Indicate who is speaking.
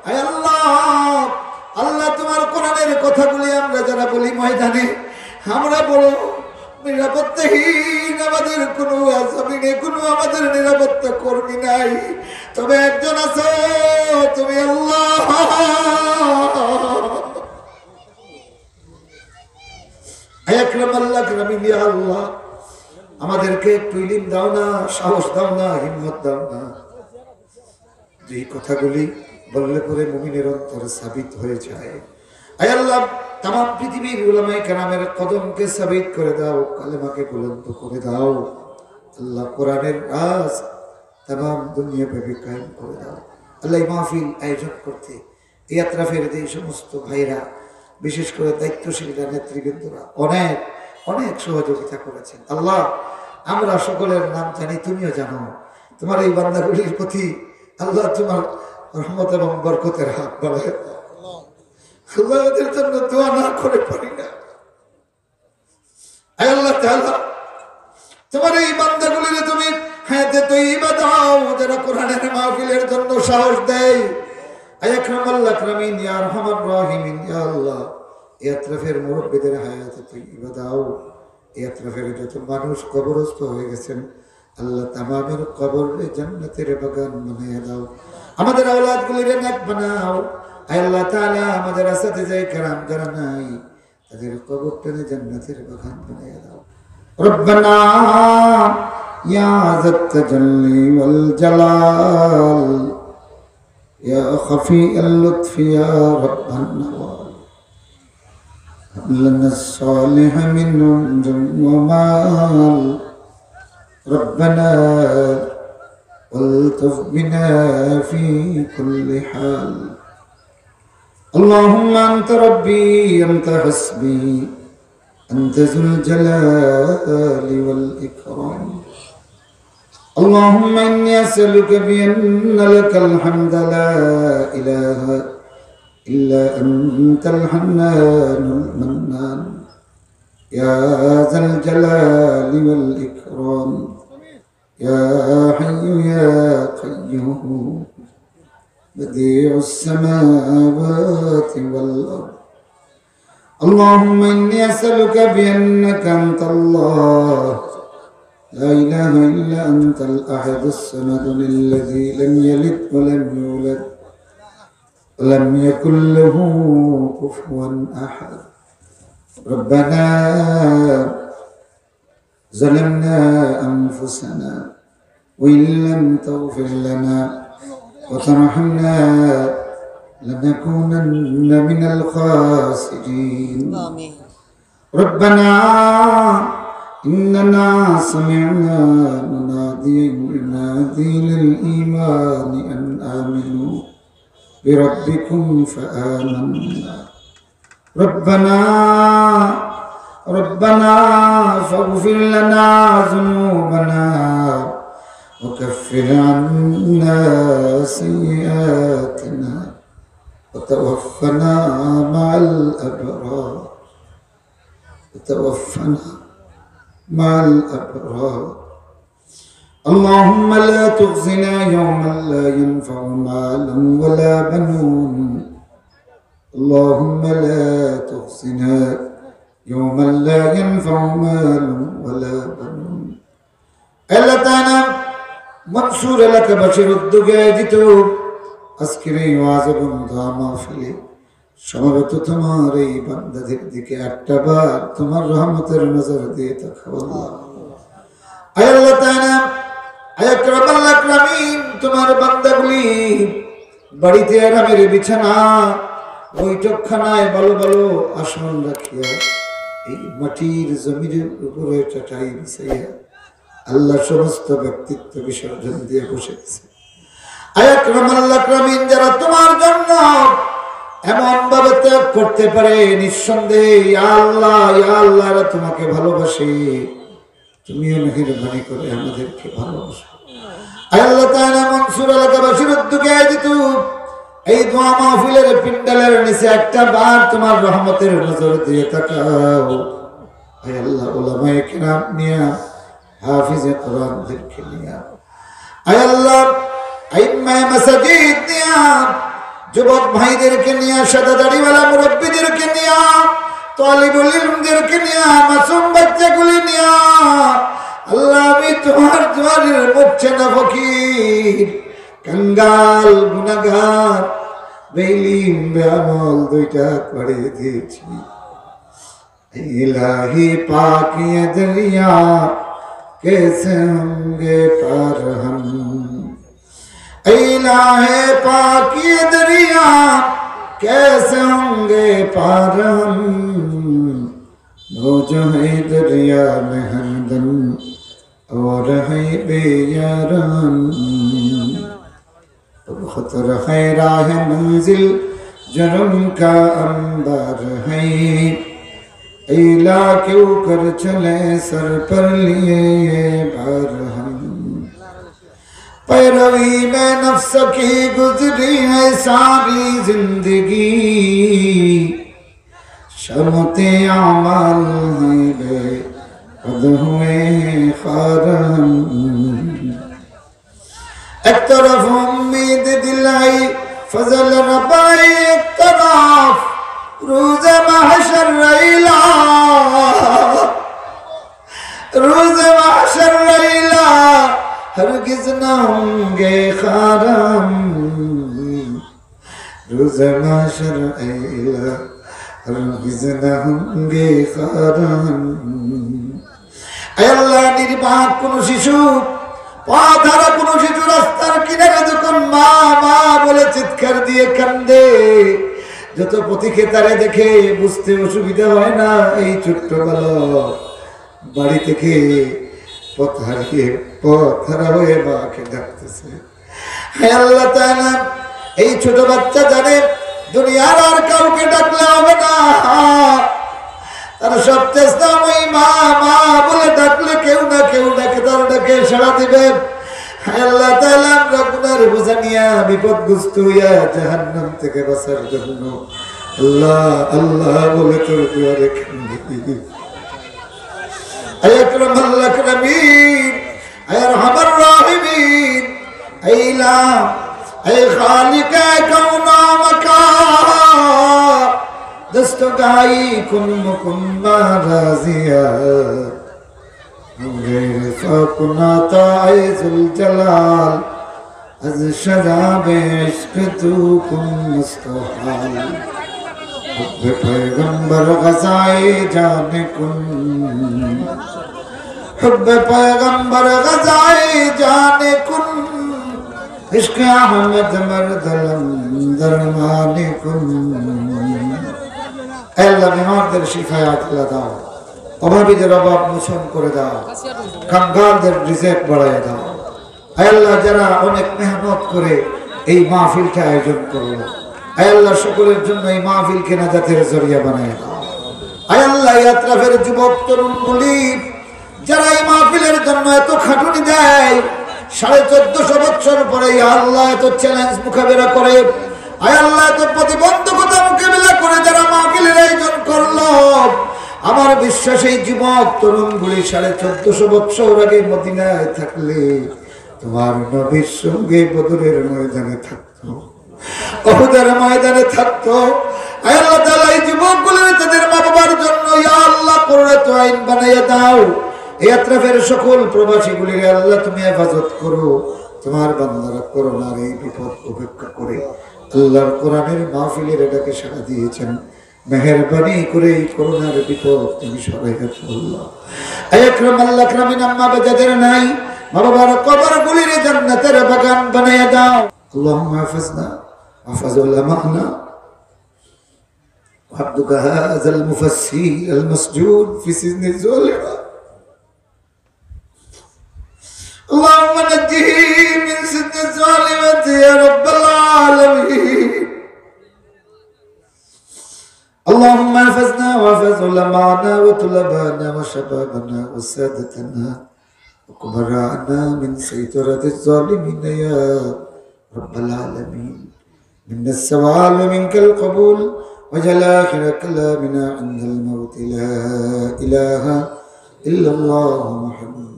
Speaker 1: আয় আল্লাহ, আল্লাহ তোমার কোরআনের কথাগুলি আমরা যারা বলি ময়দানে, আমরা বড় নিরাপত্তাহীন, আমাদের কোনো জমিনে কোনো আমাদের নিরাপত্তা কর্মী নাই, তবে একজন আছো তুমি আল্লাহ। আল্লাহ আমাদেরকে একটু ইলম দাও না, সাহস দাও না, হিম্মত দাও না, যে কথাগুলি বললে পরে মুমিনের অন্তরে সাবিত হয়ে যায়। আয় আল্লাহ, তাম পৃথিবীর উলামায়ে কেরামের কদমকে সাবিত করে দাও, কালেমাকে বুলন্দ করে দাও। আল্লাহ কোরআনের রাজ তাম দুনিয়া ব্যাপী কায়েম করে দাও। আল্লাহ মাহফিল আয়োজন করতে এই আত্রাফের যে সমস্ত ভাইরা, বিশেষ করে দায়িত্বশীলরা, নেতৃবৃন্দরা অনেক অনেক সহযোগিতা করেছেন। আল্লাহ আমরা সকলের নাম জানি, তুমিও জানো। তোমার এই বান্দাগুলির প্রতি আল্লাহ তোমার রহমত এবং বরকতের হাত বাড়ায়। আল্লাহ ওদের জন্য দোয়া না করে পারি না। আয় আল্লাহ তাআলা, তোমার এই বান্দাগুলির তুমি হায়াতে তৈয়বা দাও, যারা কোরআনের মাহফিলের জন্য সাহস দেয়। আয় আকরামাল আকরামিন ইয়া আরহামার রাহিমিন, ইয়া আল্লাহ এই আত্রাফের মুরব্বিদের হায়াতে তৈয়বা দাও। এই আত্রাফের যত মানুষ কবরস্থ হয়ে গেছেন, আল্লাহ তামামের কবরে জান্নাতের বাগান বানিয়ে দাও। আমাদের আওলাদগুলির নেক বানাও। আয় আল্লাহ তাআলা, আমাদের আসাতিজা কেরাম যারা নাই, তাদের কবরটাকে জান্নাতের বাগান বানিয়ে দাও। রব্বানা ইয়া যাত তাজাল্লি ওয়াল জালাল, ইয়া খাফিয়াল লুতফি, ইয়া রাব্বান নাওয়াল, হাব লানা الصالح من عند ومال، ربنا والطف بنا في كل حال، اللهم أنت ربي أنت حسبي أنت ذو الجلال والإكرام، اللهم إني أسألك بأن لك الحمد لا إله إلا أنت الحنان المنان، يا ذا الجلال والإكرام، يا حي يا قيوم، بديع السماوات والأرض، اللهم إني أسألك بأنك أنت الله لا إله إلا أنت الأحد الصمد الذي لم يلد ولم يولد ولم يكن له كفوا أحد، ربنا ظلمنا أنفسنا وإن لم تغفر لنا وترحمنا لنكونن من الخاسرين، ربنا إننا سمعنا مناديا ينادي للإيمان أن آمنوا بربكم فآمنا، ربنا فاغفر لنا ذنوبنا وكفر عنا سيئاتنا وتوفنا مع الأبرار، اللهم لا تخزنا يوما لا ينفع مال ولا بنون، اللهم لا تخزنا يوما لا ينفع مال ولا بنون। আল্লাহ তাআলা মনসুর এলাকা বাসীর উদ্যোগে আয়োজিত আজকের এই ওয়াজ এবং দোয়া মাহফিলে সমবেত তোমার এই বান্দাদের দিকে একটা বার তোমার রহমতের নজর দিয়ে তাকাও আল্লাহ। আয় আল্লাহ তাআলা, আয় আকরামাল আকরামিন, তোমার বান্দাগুলি বাড়িতে আরামের বিছানা, বৈঠকখানায় ভালো ভালো আসন রাখিয়া, এই মাটির জমিনের উপরে চাটাই বিছাইয়া আল্লাহ সমস্ত ব্যক্তিত্ব বিসর্জন দিয়ে বসে গেছে। আয় আকরামাল আকরামিন, যারা তোমার জন্য এমন ভাবে ত্যাগ করতে পারে, নিঃসন্দেহে ইয়া আল্লাহ এরা তোমাকে ভালোবাসে, তুমিও মেহেরবানি করে আমাদেরকে ভালোবাসো। আয় আল্লাহ তাআলা, মনসুর এলাকাবাসীর উদ্যোগে আয়োজিত এই দোয়া মাহফিলের পিন্ডালের নিচে একটা বার তোমার রহমতের নজর দিয়ে তাকাও। আয় আল্লাহ, উলামায়ে কিরাম নিয়া, হাফিজে কোরআনদেরকে নিয়া, আয় আল্লাহ আইম্মায়ে মাসাজিদ নিয়া, যুবক ভাইদেরকে নিয়ে, সাদা দাড়িওয়ালা মুরব্বীদেরকে নিয়ে, তালিবুল ইলমদেরকে নিয়ে, মাসুম বাচ্চাগুলি নিয়ে, আল্লাহ আমি তোমার দুয়ারের মুখছে না ফকির, কাঙ্গাল, গুনাহগার, বেইলিম, বেআমল দুইটা করে দিয়েছি। इलाही पाक ये दरिया कैसे होंगे पार हम, इलाहे पाक ये दरिया कैसे होंगे पार हम, वो जो है दरिया में हमदम और है बेयाराम, खतर है राह मंजिल जुर्म का अंबर है, इला क्यों कर चले सर पर लिए ये भार हम, पैरवी में नफ्स की गुजरी है सारी जिंदगी, शमते आमाल हैं बेकद हुए खार हम, एक तरफ उम्मीद दिलाई फजल रबाई, एक तरफ रोज़ महशर रैला, रोज़ महशर रैला, हरगिज़ न होंगे खारम, रोज़ महशर रैला, हरगिज़ न होंगे खारम। ऐ अल्लाह निर्बाक कोनो शिशु, पाधारा कोनो शिशु रास्तार किनारे যখন মা মা বলে চিৎকার দিয়ে কান্দে, যত পথিকে তারে দেখে বুঝতে অসুবিধা হয় না এই ছোট্ট বালক বাড়ি থেকে পথ হারা হয়ে মাকে ডাকতেছে। হে আল্লাহ তাআলা, এই ছোট বাচ্চা জানে দুনিয়ার আর কাউকে ডাকলে হবে না, তার সব চেষ্টা ওই মা মা বলে ডাকলে কেউ না কেউ ডাকে, তার ডাকে সাড়া দিবে। হে আল্লাহ তাআলা, আমরা গুনার বোঝা নিয়া বিপদগ্রস্ত হইয়া জাহান্নাম থেকে বাঁচার জন্য আল্লাহ আল্লাহ বলে তোর দুয়ারে কান্দি। হে আকরামাল আকরামিন, হে আরহামার রাহিমিন, হে ইলাহ, হে খালিকে কাউন মাকান, দস্তগাই কুন মুকুন রাজিয়া, غير فاقنا تعيذ الجلال، از شراب عشق تو کن مستحال، حب پیغمبر غزائے جان کن، حب پیغمبر غزائے جان کن، عشق احمد مردلم درمان کن। اے اللہ بیمارদের শিফায়াত আল্লাহ দাও, অভাবীদের অভাব মোচন করে দাও, কাঙ্গালদের রিজিক বাড়ায় দাও। আয় আল্লাহ, যারা অনেক মেহনত করে এই মাহফিলকে আয়োজন করলো, আয় আল্লাহ সকলের জন্য এই মাহফিলকে নাজাতের জরিয়া বানায় দাও। আয় আল্লাহ, ইয়াত্রাফের যুবক তরুণগুলি যারা এই মাহফিলের জন্য এত খাটুনি দেয়, 1450 বছর পরে আল্লাহ এত চ্যালেঞ্জ মোকাবেলা করে, আয় আল্লাহ এত প্রতিবন্ধকতা মোকাবেলা করে যারা মাহফিলের আয়োজন করলো, আমার বিশ্বাস এই যুবক তরুণগুলি 1450 বছর আগে মদিনায় থাকলে তোমার নবীর সঙ্গে বদরের ময়দানে থাকতো, উহুদের ময়দানে থাকতো। আয় আল্লাহ তাআলা, এই যুবকগুলি তাদের মা বাবার জন্য ইয়া আল্লাহ কুররাতু আইন বানাইয়া দাও। এই আত্রাফের সকল প্রবাসীগুলির আল্লাহ তুমি হেফাজত করো। তোমার বান্দারা করোনার এই বিপদ উপেক্ষা করে আল্লাহর কোরআনের মাহফিলের এটাকে সাড়া দিয়েছেন, মেহেরবানি করে এই করোনার বিপদ তুমি সরাইয়া ফেললা। হে আকরামাল আকরামিন, আম্মা বাজাদের নাই মা বাবার কবরগুলির জান্নাতের বাগান বানাইয়া দাও। আল্লাহুম্মা হাফিজনা ওয়াহফাজ উলামানা ওয়াহদুকা হাযাল মুফাসসির আল মাসজুদ ফি সিজনি যালিমা, اللهم نجه من سجن الظالمة يا رب العالمين. اللهم احفظنا واحفظ علماءنا وطلبانا وشبابنا وسادتنا وكبراءنا من سيطرة الظالمين يا رب العالمين. منا السوال ومنك القبول، وجل آخر كلامنا عند الموت لا إله إلا الله محمد